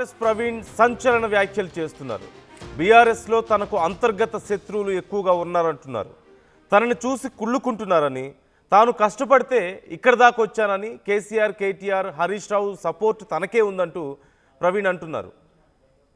RS Praveen సంచలన వ్యాఖ్యలు చేస్తున్నారు. బీఆర్ఎస్లో తనకు అంతర్గత శత్రువులు ఎక్కువగా ఉన్నారంటున్నారు. తనని చూసి కుళ్ళుకుంటున్నారని, తాను కష్టపడితే ఇక్కడ దాకా వచ్చానని, కేసీఆర్, కేటీఆర్, హరీష్ రావు సపోర్ట్ తనకే ఉందంటూ ప్రవీణ్ అంటున్నారు.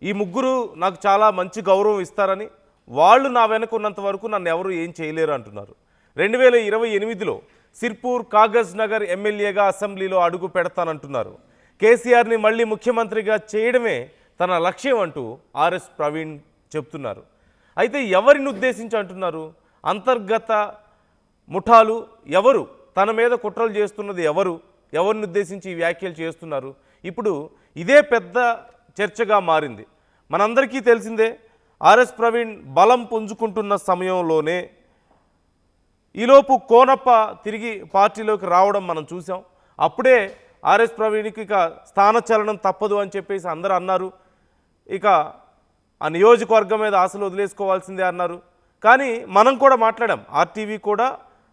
ఈ ముగ్గురు నాకు చాలా మంచి గౌరవం ఇస్తారని, వాళ్ళు నా వెనక ఉన్నంత వరకు నన్ను ఎవరు ఏం చేయలేరు అంటున్నారు. 2028లో సిర్పూర్ కాగజ్ నగర్ ఎమ్మెల్యేగా అసెంబ్లీలో అడుగు పెడతానంటున్నారు. కేసీఆర్ని మళ్ళీ ముఖ్యమంత్రిగా చేయడమే తన లక్ష్యం అంటూ ఆర్ఎస్ ప్రవీణ్ చెప్తున్నారు. అయితే ఎవరిని ఉద్దేశించి అంటున్నారు? అంతర్గత ముఠాలు ఎవరు? తన మీద కుట్రలు చేస్తున్నది ఎవరు? ఎవరిని ఉద్దేశించి ఈ వ్యాఖ్యలు చేస్తున్నారు? ఇప్పుడు ఇదే పెద్ద చర్చగా మారింది. మనందరికీ తెలిసిందే, ఆర్ఎస్ ప్రవీణ్ బలం పుంజుకుంటున్న సమయంలోనే ఈలోపు కోనప్ప తిరిగి పార్టీలోకి రావడం మనం చూసాం. అప్పుడే ఆర్ఎస్ ప్రవీణ్కి ఇక స్థానచలనం తప్పదు అని చెప్పేసి అందరూ అన్నారు. ఇక ఆ నియోజకవర్గం మీద ఆశలు వదిలేసుకోవాల్సిందే అన్నారు. కానీ మనం కూడా మాట్లాడాం. ఆర్టీవీ కూడా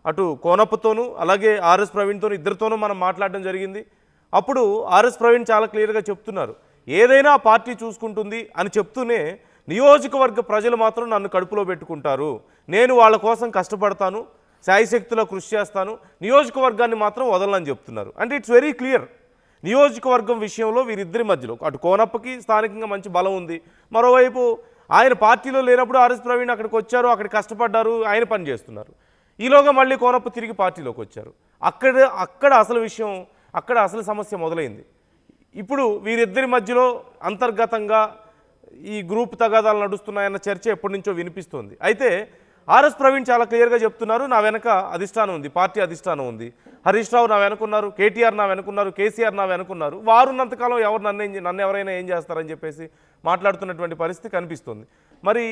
అటు కోనప్పతోనూ అలాగే ఆర్ఎస్ ప్రవీణ్తోనూ ఇద్దరితోనూ మనం మాట్లాడడం జరిగింది. అప్పుడు ఆర్ఎస్ ప్రవీణ్ చాలా క్లియర్గా చెప్తున్నారు, ఏదైనా పార్టీ చూసుకుంటుంది అని చెప్తూనే నియోజకవర్గ ప్రజలు మాత్రం నన్ను కడుపులో పెట్టుకుంటారు, నేను వాళ్ళ కోసం కష్టపడతాను, శాయశక్తిలో కృషి చేస్తాను, నియోజకవర్గాన్ని మాత్రం వదలని చెప్తున్నారు. అంటే ఇట్స్ వెరీ క్లియర్. నియోజకవర్గం విషయంలో వీరిద్దరి మధ్యలో అటు కోనప్పకి స్థానికంగా మంచి బలం ఉంది. మరోవైపు ఆయన పార్టీలో లేనప్పుడు ఆర్ఎస్ ప్రవీణ్ అక్కడికి వచ్చారు, అక్కడ కష్టపడ్డారు, ఆయన పని చేస్తున్నారు. ఈలోగా మళ్ళీ కోనప్ప తిరిగి పార్టీలోకి వచ్చారు. అక్కడ అసలు విషయం, అక్కడ అసలు సమస్య మొదలైంది. ఇప్పుడు వీరిద్దరి మధ్యలో అంతర్గతంగా ఈ గ్రూప్ తగాదాలు నడుస్తున్నాయన్న చర్చ ఎప్పటి నుంచో వినిపిస్తోంది. అయితే ఆర్ఎస్ ప్రవీణ్ చాలా క్లియర్గా చెప్తున్నారు, నా వెనక అధిష్టానం ఉంది, పార్టీ అధిష్టానం ఉంది, హరీష్ రావు నా వెనుకున్నారు, కేటీఆర్ నా వెనుకున్నారు, కేసీఆర్ నా వెనుకున్నారు, వారున్నంతకాలం ఎవరు నన్ను ఎవరైనా ఏం చేస్తారని చెప్పేసి మాట్లాడుతున్నటువంటి పరిస్థితి కనిపిస్తుంది. మరి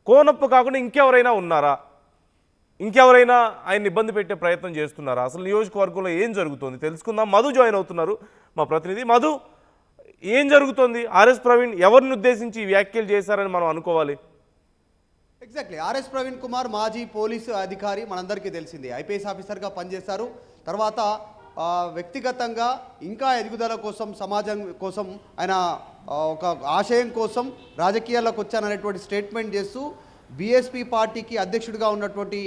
కోనప్ప కాకుండా ఇంకెవరైనా ఉన్నారా? ఇంకెవరైనా ఆయన్ని ఇబ్బంది పెట్టే ప్రయత్నం చేస్తున్నారా? అసలు నియోజకవర్గంలో ఏం జరుగుతుంది తెలుసుకుందాం. మధు జాయిన్ అవుతున్నారు, మా ప్రతినిధి. మధు, ఏం జరుగుతోంది? ఆర్ఎస్ ప్రవీణ్ ఎవరిని ఉద్దేశించి ఈ వ్యాఖ్యలు చేశారని మనం అనుకోవాలి? ఎగ్జాక్ట్లీ, ఆర్ఎస్ ప్రవీణ్ కుమార్ మాజీ పోలీసు అధికారి, మనందరికీ తెలిసింది. ఐపీఎస్ ఆఫీసర్గా పనిచేశారు. తర్వాత వ్యక్తిగతంగా ఇంకా ఎదుగుదల కోసం, సమాజం కోసం, ఆయన ఒక ఆశయం కోసం రాజకీయాల్లోకి వచ్చాననేటువంటి స్టేట్మెంట్ చేస్తూ బీఎస్పీ పార్టీకి అధ్యక్షుడిగా ఉన్నటువంటి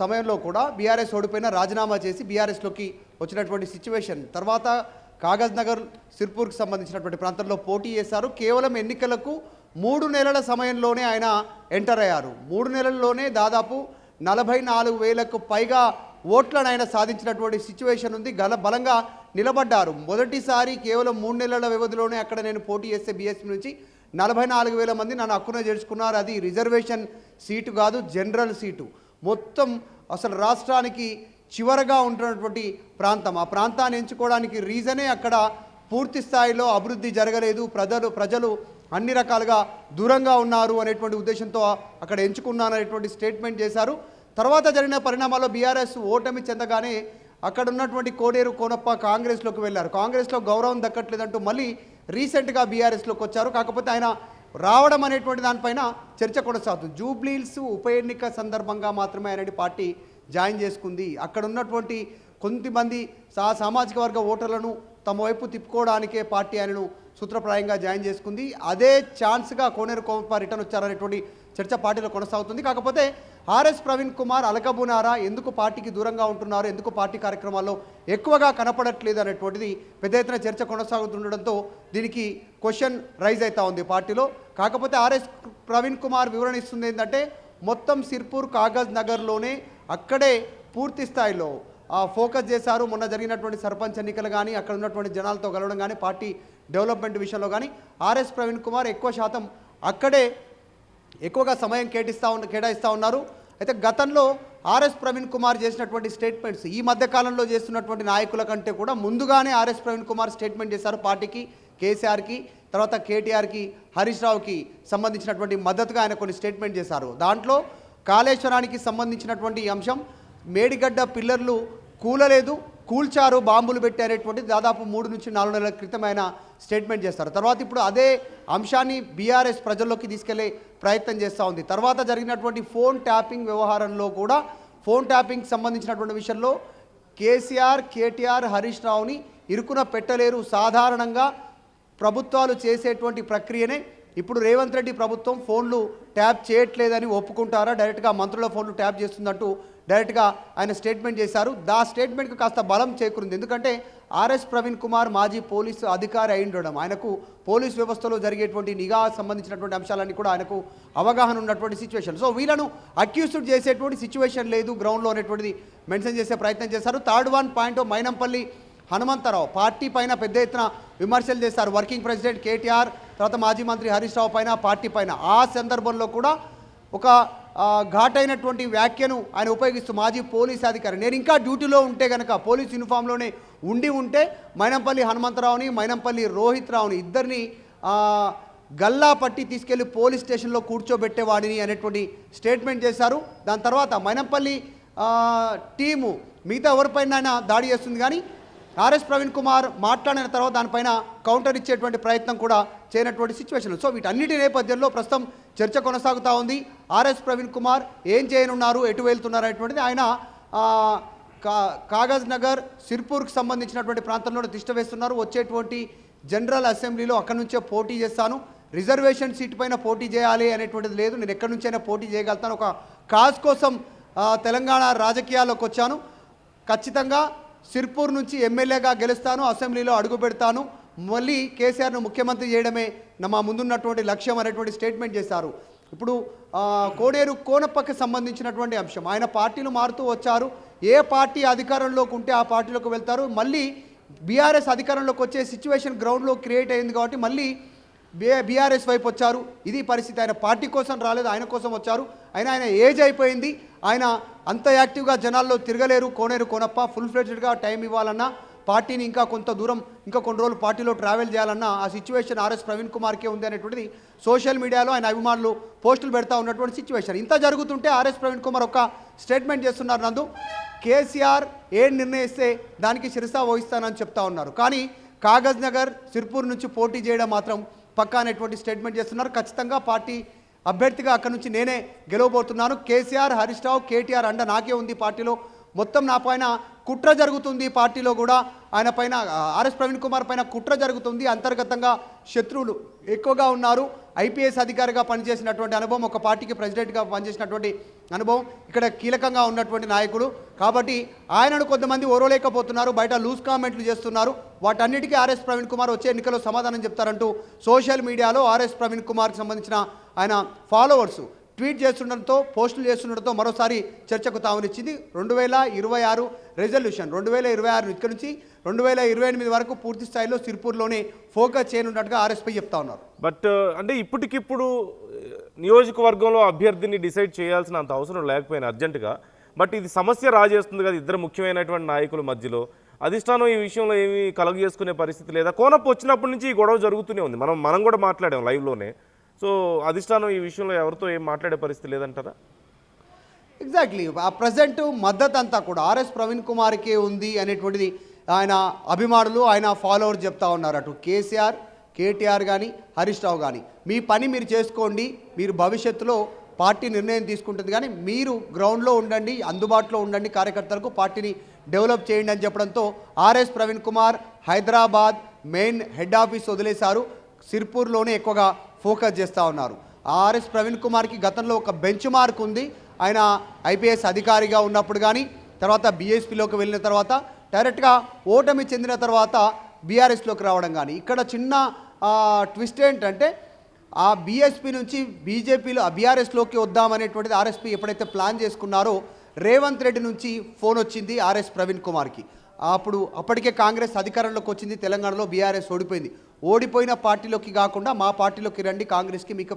సమయంలో కూడా బీఆర్ఎస్ ఓడిపోయిన రాజీనామా చేసి బీఆర్ఎస్లోకి వచ్చినటువంటి సిచ్యువేషన్. తర్వాత కాగజ్ నగర్, సిర్పూర్కి సంబంధించినటువంటి ప్రాంతంలో పోటీ చేశారు. కేవలం ఎన్నికలకు 3 నెలల సమయంలోనే ఆయన ఎంటర్ అయ్యారు. 3 నెలల్లోనే దాదాపు 44,000కు పైగా ఓట్లను ఆయన సాధించినటువంటి సిచ్యువేషన్ ఉంది. బలంగా నిలబడ్డారు. మొదటిసారి కేవలం 3 నెలల వ్యవధిలోనే అక్కడ నేను పోటీ చేస్తే బీఎస్పీ నుంచి 44,000 మంది నన్ను హక్కున చేర్చుకున్నారు. అది రిజర్వేషన్ సీటు కాదు, జనరల్ సీటు. మొత్తం అసలు రాష్ట్రానికి చివరగా ఉంటున్నటువంటి ప్రాంతం. ఆ ప్రాంతాన్ని ఎంచుకోవడానికి రీజనే అక్కడ పూర్తి స్థాయిలో అభివృద్ధి జరగలేదు, ప్రజలు అన్ని రకాలుగా దూరంగా ఉన్నారు అనేటువంటి ఉద్దేశంతో అక్కడ ఎంచుకున్నాననేటువంటి స్టేట్మెంట్ చేశారు. తర్వాత జరిగిన పరిణామాల్లో బీఆర్ఎస్ ఓటమి చెందగానే అక్కడ ఉన్నటువంటి కోడేరు కోనప్ప కాంగ్రెస్లోకి వెళ్ళారు. కాంగ్రెస్లో గౌరవం దక్కట్లేదంటూ మళ్ళీ రీసెంట్గా బీఆర్ఎస్లోకి వచ్చారు. కాకపోతే ఆయన రావడం అనేటువంటి దానిపైన చర్చ కొనసాగుతుంది. జూబ్లీహిల్స్ ఉప ఎన్నిక సందర్భంగా మాత్రమే ఆయన పార్టీ జాయిన్ చేసుకుంది. అక్కడ ఉన్నటువంటి కొంతమంది సామాజిక వర్గ ఓటర్లను తమ వైపు తిప్పుకోవడానికే పార్టీ ఆయనను సూత్రప్రాయంగా జాయిన్ చేసుకుంది. అదే ఛాన్స్గా కోనేరు కోనప్ప రిటర్న్ వచ్చారనేటువంటి చర్చ పార్టీలో కొనసాగుతుంది. కాకపోతే ఆర్ఎస్ ప్రవీణ్ కుమార్ అలకబునారా, ఎందుకు పార్టీకి దూరంగా ఉంటున్నారు, ఎందుకు పార్టీ కార్యక్రమాల్లో ఎక్కువగా కనపడట్లేదు అనేటువంటిది పెద్ద ఎత్తున చర్చ కొనసాగుతుండడంతో దీనికి క్వశ్చన్ రైజ్ అవుతా ఉంది పార్టీలో. కాకపోతే ఆర్ఎస్ ప్రవీణ్ కుమార్ వివరణ ఇస్తుంది ఏంటంటే, మొత్తం సిర్పూర్ కాగజ్ నగర్లోనే అక్కడే పూర్తి స్థాయిలో ఫోకస్ చేశారు. మొన్న జరిగినటువంటి సర్పంచ్ ఎన్నికలు కానీ, అక్కడ ఉన్నటువంటి జనాలతో కలవడం కానీ, పార్టీ డెవలప్మెంట్ విషయంలో కానీ ఆర్ఎస్ ప్రవీణ్ కుమార్ ఎక్కువ శాతం అక్కడే ఎక్కువగా సమయం కేటాయిస్తూ ఉన్నారు. అయితే గతంలో ఆర్ఎస్ ప్రవీణ్ కుమార్ చేసినటువంటి స్టేట్మెంట్స్ ఈ మధ్యకాలంలో చేస్తున్నటువంటి నాయకుల కంటే కూడా ముందుగానే ఆర్ఎస్ ప్రవీణ్ కుమార్ స్టేట్మెంట్ చేశారు. పార్టీకి, కేసీఆర్కి, తర్వాత కేటీఆర్కి, హరీష్ రావుకి సంబంధించినటువంటి మద్దతుగా ఆయన కొన్ని స్టేట్మెంట్ చేశారు. దాంట్లో కాళేశ్వరానికి సంబంధించినటువంటి అంశం, మేడిగడ్డ పిల్లర్లు కూలలేదు, కూల్చారు, బాంబులు పెట్టారేటువంటి దాదాపు 3 నుంచి 4 నెలల క్రితం ఆయన స్టేట్మెంట్ చేస్తారు. తర్వాత ఇప్పుడు అదే అంశాన్ని బీఆర్ఎస్ ప్రజల్లోకి తీసుకెళ్లే ప్రయత్నం చేస్తూ ఉంది. తర్వాత జరిగినటువంటి ఫోన్ ట్యాపింగ్ వ్యవహారంలో కూడా, ఫోన్ ట్యాపింగ్ సంబంధించినటువంటి విషయంలో కేసీఆర్, కేటీఆర్, హరీష్ రావుని ఇరుకున పెట్టలేరు. సాధారణంగా ప్రభుత్వాలు చేసేటువంటి ప్రక్రియనే ఇప్పుడు రేవంత్ రెడ్డి ప్రభుత్వం ఫోన్లు ట్యాప్ చేయట్లేదని ఒప్పుకుంటారా, డైరెక్ట్గా మంత్రుల ఫోన్లు ట్యాప్ చేస్తుందంటూ డైరెక్ట్గా ఆయన స్టేట్మెంట్ చేశారు. దా స్టేట్మెంట్కి కాస్త బలం చేకూరింది. ఎందుకంటే ఆర్ఎస్ ప్రవీణ్ కుమార్ మాజీ పోలీసు అధికారి అయి ఉండడం, ఆయనకు పోలీస్ వ్యవస్థలో జరిగేటువంటి నిఘా సంబంధించినటువంటి అంశాలన్నీ కూడా ఆయనకు అవగాహన ఉన్నటువంటి సిచ్యువేషన్. సో వీళ్ళను అక్యూస్డ్ చేసేటువంటి సిచ్యువేషన్ లేదు గ్రౌండ్లో అనేటువంటిది మెన్షన్ చేసే ప్రయత్నం చేశారు. Third one point Mynampally Hanumantharao party పైన పెద్ద ఎత్తున విమర్శలు చేశారు. వర్కింగ్ ప్రెసిడెంట్ కేటీఆర్, తర్వాత మాజీ మంత్రి హరీష్ రావు పైన, పార్టీ పైన. ఆ సందర్భంలో కూడా ఒక ఘాటైనటువంటి వ్యాఖ్యను ఆయన ఉపయోగిస్తూ, మాజీ పోలీస్ అధికారి, నేను ఇంకా డ్యూటీలో ఉంటే కనుక, పోలీస్ యూనిఫామ్లోనే ఉంటే మైనంపల్లి హనుమంతరావుని, మైనంపల్లి రోహిత్ రావుని ఇద్దరిని గల్లా పట్టి తీసుకెళ్లి పోలీస్ స్టేషన్లో కూర్చోబెట్టేవాడిని అనేటువంటి స్టేట్మెంట్ చేశారు. దాని తర్వాత మైనంపల్లి టీము మిగతా ఎవరిపైన అయినా దాడి చేస్తుంది, కానీ ఆర్ఎస్ ప్రవీణ్ కుమార్ మాట్లాడిన తర్వాత దానిపైన కౌంటర్ ఇచ్చేటువంటి ప్రయత్నం కూడా చేయనటువంటి సిచ్యువేషన్. సో వీటన్నిటి నేపథ్యంలో ప్రస్తుతం చర్చ కొనసాగుతూ ఉంది. ఆర్ఎస్ ప్రవీణ్ కుమార్ ఏం చేయనున్నారు, ఎటు వెళ్తున్నారు అనేటువంటిది. ఆయన కాగజ్ నగర్ సిర్పూర్కి సంబంధించినటువంటి ప్రాంతంలో తిష్ట వేస్తున్నారు. వచ్చేటువంటి జనరల్ అసెంబ్లీలో అక్కడి నుంచే పోటీ చేస్తాను, రిజర్వేషన్ సీటు పైన పోటీ చేయాలి అనేటువంటిది లేదు, నేను ఎక్కడి నుంచైనా పోటీ చేయగలుగుతాను, ఒక కాజ్ కోసం తెలంగాణ రాజకీయాల్లోకి వచ్చాను, ఖచ్చితంగా సిర్పూర్ నుంచి ఎమ్మెల్యేగా గెలుస్తాను, అసెంబ్లీలో అడుగు పెడతాను, మళ్ళీ కేసీఆర్ను ముఖ్యమంత్రి చేయడమే మా ముందున్నటువంటి లక్ష్యం అనేటువంటి స్టేట్మెంట్ చేశారు. ఇప్పుడు కోడేరు కోనప్పకి సంబంధించినటువంటి అంశం, ఆయన పార్టీలు మారుతూ వచ్చారు, ఏ పార్టీ అధికారంలోకి ఉంటే ఆ పార్టీలోకి వెళ్తారు, మళ్ళీ బీఆర్ఎస్ అధికారంలోకి వచ్చే సిచ్యువేషన్ గ్రౌండ్లో క్రియేట్ అయింది కాబట్టి మళ్ళీ బీఆర్ఎస్ వైపు వచ్చారు. ఇది పరిస్థితి. ఆయన పార్టీ కోసం రాలేదు, ఆయన కోసం వచ్చారు. ఆయన ఏజ్ అయిపోయింది, ఆయన అంత యాక్టివ్గా జనాల్లో తిరగలేరు. కోనేరు కోనప్ప ఫుల్ ఫ్లెడ్జ్డ్గా టైం ఇవ్వాలన్నా, పార్టీని ఇంకా కొంత దూరం, ఇంకా కొన్ని రోజులు పార్టీలో ట్రావెల్ చేయాలన్నా ఆ సిచ్యువేషన్ ఆర్ఎస్ ప్రవీణ్ కుమార్కే ఉంది అనేటువంటిది సోషల్ మీడియాలో ఆయన అభిమానులు పోస్టులు పెడతా ఉన్నటువంటి సిచ్యువేషన్. ఇంత జరుగుతుంటే ఆర్ఎస్ ప్రవీణ్ కుమార్ ఒక స్టేట్మెంట్ చేస్తున్నారు. నందు, కేసీఆర్ ఏం నిర్ణయిస్తే దానికి శిరసా వహిస్తానని చెప్తా ఉన్నారు, కానీ కాగజ్ నగర్ సిర్పూర్ నుంచి పోటీ చేయడం మాత్రం పక్కా అనేటువంటి స్టేట్మెంట్ చేస్తున్నారు. ఖచ్చితంగా పార్టీ అభ్యర్థిగా అక్కడి నుంచి నేనే గెలవబోతున్నాను, కేసీఆర్, హరీష్ రావు, కేటీఆర్ అండ నాకే ఉంది, పార్టీలో మొత్తం నా పైన కుట్ర జరుగుతుంది, పార్టీలో కూడా ఆయన పైన ఆర్ఎస్ ప్రవీణ్ కుమార్ పైన కుట్ర జరుగుతుంది, అంతర్గతంగా శత్రువులు ఎక్కువగా ఉన్నారు, ఐపీఎస్ అధికారిగా పనిచేసినటువంటి అనుభవం, ఒక పార్టీకి ప్రెసిడెంట్గా పనిచేసినటువంటి అనుభవం, ఇక్కడ కీలకంగా ఉన్నటువంటి నాయకుడు కాబట్టి ఆయనను కొంతమంది ఓరలేకపోతున్నారు, బయట లూజ్ కామెంట్లు చేస్తున్నారు. వాటన్నిటికీ ఆర్ఎస్ ప్రవీణ్ కుమార్ వచ్చే ఎన్నికల్లో సమాధానం చెప్తారంటూ సోషల్ మీడియాలో ఆర్ఎస్ ప్రవీణ్ కుమార్కి సంబంధించిన ఆయన ఫాలోవర్స్ ట్వీట్ చేస్తుండడంతో, పోస్టులు చేస్తుండడంతో మరోసారి చర్చకు తావునిచ్చింది. 2026 రెజల్యూషన్ 2026 ఇక్కడ నుంచి 2028 వరకు పూర్తి స్థాయిలో సిర్పూర్లోనే ఫోకస్ చేయనున్నట్టుగా ఆర్ఎస్పై చెప్తా ఉన్నారు. బట్ అంటే ఇప్పటికిప్పుడు నియోజకవర్గంలో అభ్యర్థిని డిసైడ్ చేయాల్సిన అంత అవసరం లేకపోయినా అర్జెంటుగా, బట్ ఇది సమస్య రాజేస్తుంది కదా ఇద్దరు ముఖ్యమైనటువంటి నాయకుల మధ్యలో. అధిష్టానం ఈ విషయంలో ఏమీ కలుగు చేసుకునే పరిస్థితి లేదా? కోనప్ప వచ్చినప్పటి నుంచి ఈ గొడవ జరుగుతూనే ఉంది, మనం కూడా మాట్లాడాం లైవ్లోనే. సో అధిష్టానం ఈ విషయంలో ఎవరితో ఏం మాట్లాడే పరిస్థితి లేదంటారా? ఎగ్జాక్ట్లీ, ఆ ప్రజెంట్ మద్దతు అంతా కూడా ఆర్ఎస్ ప్రవీణ్ కుమార్కే ఉంది అనేటువంటిది ఆయన అభిమానులు, ఆయన ఫాలోవర్స్ చెప్తా ఉన్నారు. అటు కేసీఆర్, కేటీఆర్ కానీ, హరీష్ రావు కానీ, మీ పని మీరు చేసుకోండి, మీరు భవిష్యత్తులో పార్టీ నిర్ణయం తీసుకుంటుంది, కానీ మీరు గ్రౌండ్లో ఉండండి, అందుబాటులో ఉండండి, కార్యకర్తలకు పార్టీని డెవలప్ చేయండి అని చెప్పడంతో RS Praveen Kumar Hyderabad main head office వదిలేశారు, సిర్పూర్లోనే ఎక్కువగా ఫోకస్ చేస్తూ ఉన్నారు. ఆర్ఎస్ ప్రవీణ్ కుమార్కి గతంలో ఒక బెంచ్ మార్క్ ఉంది. ఆయన ఐపీఎస్ అధికారిగా ఉన్నప్పుడు కానీ, తర్వాత బీఎస్పీలోకి వెళ్ళిన తర్వాత, డైరెక్ట్గా ఓటమి చెందిన తర్వాత బీఆర్ఎస్లోకి రావడం కానీ, ఇక్కడ చిన్న ట్విస్ట్ ఏంటంటే ఆ బీఎస్పీ నుంచి బీజేపీలో బీఆర్ఎస్లోకి వద్దామనేటువంటిది ఆర్ఎస్పీ ఎప్పుడైతే ప్లాన్ చేసుకున్నారో, రేవంత్ రెడ్డి నుంచి ఫోన్ వచ్చింది ఆర్ఎస్ ప్రవీణ్ కుమార్కి. అప్పటికే కాంగ్రెస్ అధికారంలోకి వచ్చింది, తెలంగాణలో బీఆర్ఎస్ ఓడిపోయింది. ఓడిపోయిన పార్టీలోకి కాకుండా మా పార్టీలోకి రండి, కాంగ్రెస్కి మీకు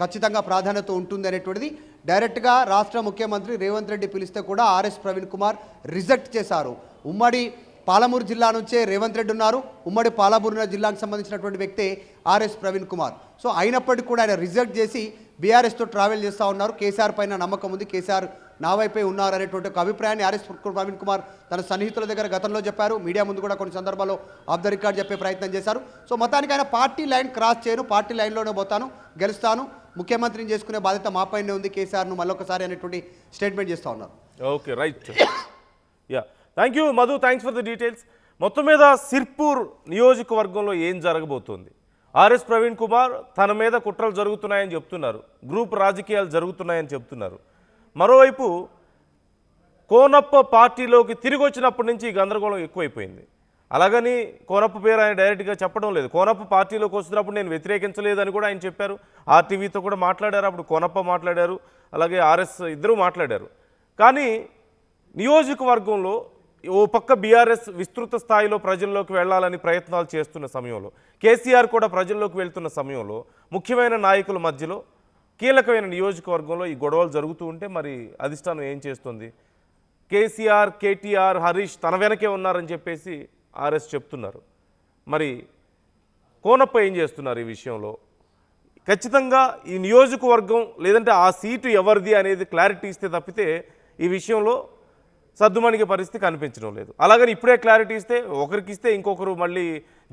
ఖచ్చితంగా ప్రాధాన్యత ఉంటుంది అనేటువంటిది డైరెక్ట్గా రాష్ట్ర ముఖ్యమంత్రి రేవంత్ రెడ్డి పిలిస్తే కూడా ఆర్ఎస్ ప్రవీణ్ కుమార్ రిజెక్ట్ చేశారు. ఉమ్మడి పాలమూరు జిల్లా నుంచే రేవంత్ రెడ్డి ఉన్నారు, ఉమ్మడి పాలమూరు జిల్లాకు సంబంధించినటువంటి వ్యక్తే ఆర్ఎస్ ప్రవీణ్ కుమార్. సో అయినప్పటికీ కూడా ఆయన రిజెక్ట్ చేసి బీఆర్ఎస్తో ట్రావెల్ చేస్తూ ఉన్నారు. కేసీఆర్ పైన నమ్మకం ఉంది, కేసీఆర్ నా వైపే ఉన్నారు అనేటువంటి ఒక అభిప్రాయాన్ని ఆర్ఎస్ ప్రవీణ్ కుమార్ తన సన్నిహితుల దగ్గర గతంలో చెప్పారు. మీడియా ముందు కూడా కొన్ని సందర్భాల్లో ఆఫ్ ద రికార్డ్ చెప్పే ప్రయత్నం చేశారు. సో మొత్తానికి ఆయన పార్టీ లైన్ క్రాస్ చేయను, పార్టీ లైన్లోనే పోతాను, గెలుస్తాను, ముఖ్యమంత్రిని చేసుకునే బాధ్యత మా పైనే ఉంది, కేసీఆర్ను మళ్ళొకసారి అనేటువంటి స్టేట్మెంట్ చేస్తూ ఉన్నారు. Okay, right. Yeah, thank you Madhu, thanks for the details. మొత్తం మీద సిర్పూర్ నియోజకవర్గంలో ఏం జరగబోతోంది? ఆర్ఎస్ ప్రవీణ్ కుమార్ తన మీద కుట్రలు జరుగుతున్నాయని చెప్తున్నారు, గ్రూప్ రాజకీయాలు జరుగుతున్నాయని చెప్తున్నారు. మరోవైపు కోనప్ప పార్టీలోకి తిరిగి వచ్చినప్పటి నుంచి ఈ గందరగోళం ఎక్కువైపోయింది. అలాగని కోనప్ప పేరు ఆయన డైరెక్ట్గా చెప్పడం లేదు. కోనప్ప పార్టీలోకి వస్తున్నప్పుడు నేను వ్యతిరేకించలేదని కూడా ఆయన చెప్పారు. ఆర్టీవీతో కూడా మాట్లాడారు, అప్పుడు కోనప్ప మాట్లాడారు, అలాగే ఆర్ఎస్ ఇద్దరూ మాట్లాడారు. కానీ నియోజకవర్గంలో ఓ పక్క బీఆర్ఎస్ విస్తృత స్థాయిలో ప్రజల్లోకి వెళ్ళాలని ప్రయత్నాలు చేస్తున్న సమయంలో, కేసీఆర్ కూడా ప్రజల్లోకి వెళ్తున్న సమయంలో, ముఖ్యమైన నాయకుల మధ్యలో కీలకమైన నియోజకవర్గంలో ఈ గొడవలు జరుగుతూ ఉంటే మరి అధిష్టానం ఏం చేస్తుంది? కేసీఆర్, కేటీఆర్, హరీష్ తన వెనకే ఉన్నారని చెప్పేసి ఆర్ఎస్ చెప్తున్నారు. మరి కోనప్ప ఏం చేస్తున్నారు ఈ విషయంలో? ఖచ్చితంగా ఈ నియోజకవర్గం లేదంటే ఆ సీటు ఎవరిది అనేది క్లారిటీ ఇస్తే తప్పితే ఈ విషయంలో సద్దుమణిగే పరిస్థితి కనిపించడం లేదు. అలాగని ఇప్పుడే క్లారిటీ ఇస్తే ఒకరికి ఇస్తే ఇంకొకరు మళ్ళీ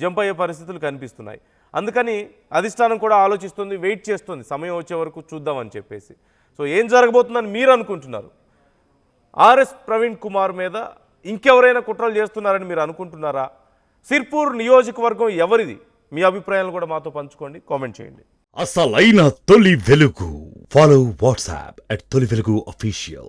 జంప్ అయ్యే పరిస్థితులు కనిపిస్తున్నాయి. అందుకని అధిష్టానం కూడా ఆలోచిస్తుంది, వెయిట్ చేస్తుంది, సమయం వచ్చే వరకు చూద్దామని చెప్పేసి. సో ఏం జరగబోతుందని మీరు అనుకుంటున్నారు? ఆర్ఎస్ ప్రవీణ్ కుమార్ మీద ఇంకెవరైనా కుట్రలు చేస్తున్నారని మీరు అనుకుంటున్నారా? సిర్పూర్ నియోజకవర్గం ఎవరిది? మీ అభిప్రాయాలు కూడా మాతో పంచుకోండి, కామెంట్ చేయండి. అసలైన తొలి వెలుగు. ఫాలో వాట్సాప్ @తొలి వెలుగు అఫీషియల్.